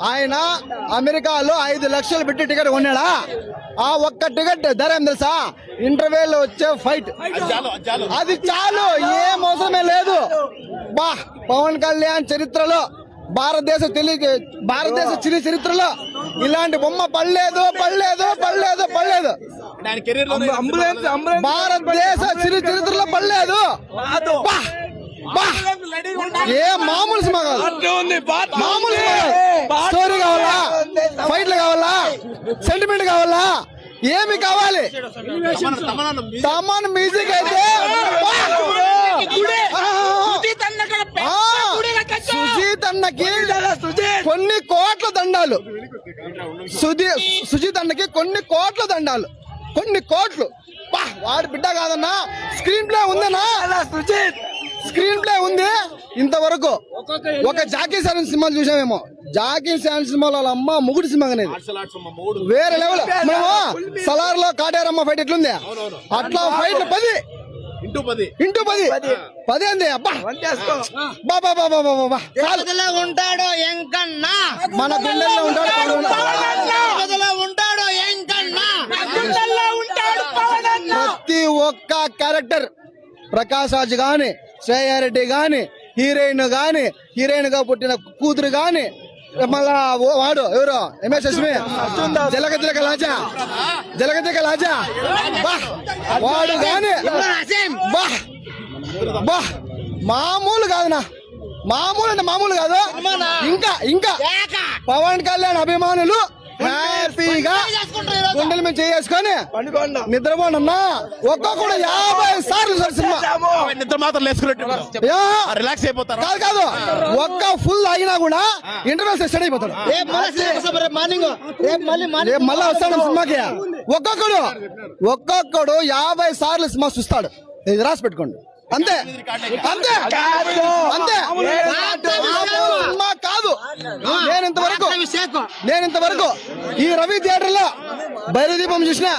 ఆయన అమెరికాలో 5 లక్షలు పెట్టి టికెట్ కొన్నాడా? ఆ ఒక్క టికెట్ ధర ఏం తెలుసా? ఇంటర్వ్యూలో వచ్చే ఫైట్, అది చాలు, ఏం అవసరమే లేదు. బా, పవన్ కళ్యాణ్ చరిత్రలో, భారతదేశ చిరు చరిత్రలో ఇలాంటి బొమ్మ పడలేదు. భారతదేశ చిరు చరిత్రలో పడలేదు. ఏ మామూలు సినిమా కాదు, మామూలు సినిమా కాదు. స్టోరీ కావాలా, ఫైట్లు కావాలా, సెంటిమెంట్ కావాలా, ఏమి కావాలి? తమన్ మ్యూజిక్ అయితే సుజీత్ అన్నకి కొన్ని కోట్ల దండాలు, సుజీత్ అన్నకి కొన్ని కోట్ల దండాలు, కొన్ని కోట్లు. వాడి బిడ్డ కాదన్నా, స్క్రీన్ ప్లే ఉందన్నా, స్క్రీన్ ప్లే ఉంది. ఇంతవరకు ఒక జాకీ శాన్ సినిమా చూసామేమో, జాకీ శాన్ సినిమాలో వాళ్ళ అమ్మ ముగుడు సినిమా అనేది వేరే లెవెల్. మేము సలార్ లో కాటేరమ్మ ఫైట్ ఎట్లుంది, అట్లా ఫైట్ 10 ఇంటూ 10 అంది. అబ్బా ఉంటాడో ఎంకన్నా, మన గుండెల్లో ఉంటాడు, ఉంటాడో ఎంకన్నా, ప్రతి ఒక్క క్యారెక్టర్, ప్రకాష్ రాజ్ గాని, శ్రేయారెడ్డి గాని, హీరోయిన్ గాని, హీరోయిన్ గా పుట్టిన కూతురు గాని, మళ్ళా వాడు ఎవరు ఎంఎస్ఎస్మి జలగతిలక లాజా వాడు గాని మామూలు కాదునా, మామూలు అంటే మామూలు కాదు. ఇంకా పవన్ కళ్యాణ్ అభిమానులు హ్యాపీగా గుండెల మీద చేసుకొని నిద్రపోనన్నా. ఒక్కొక్కడు 50 సార్లు సినిమా నిద్ర మాత్రం రిలాక్స్ అయిపోతారు. కాదు, ఒక్క ఫుల్ అయినా కూడా ఇంటర్వెల్ స్టడీ అయిపోతాడు. మళ్ళా వస్తాడు సినిమాకి. ఒక్కొక్కడు 50 సార్లు సినిమా చూస్తాడు. ఇది రాసి పెట్టుకోండి. అంతే సినిమా కాదు. నేను ఇంతవరకు ఈ రవి థియేటర్ లో బయలు దీపం చూసిన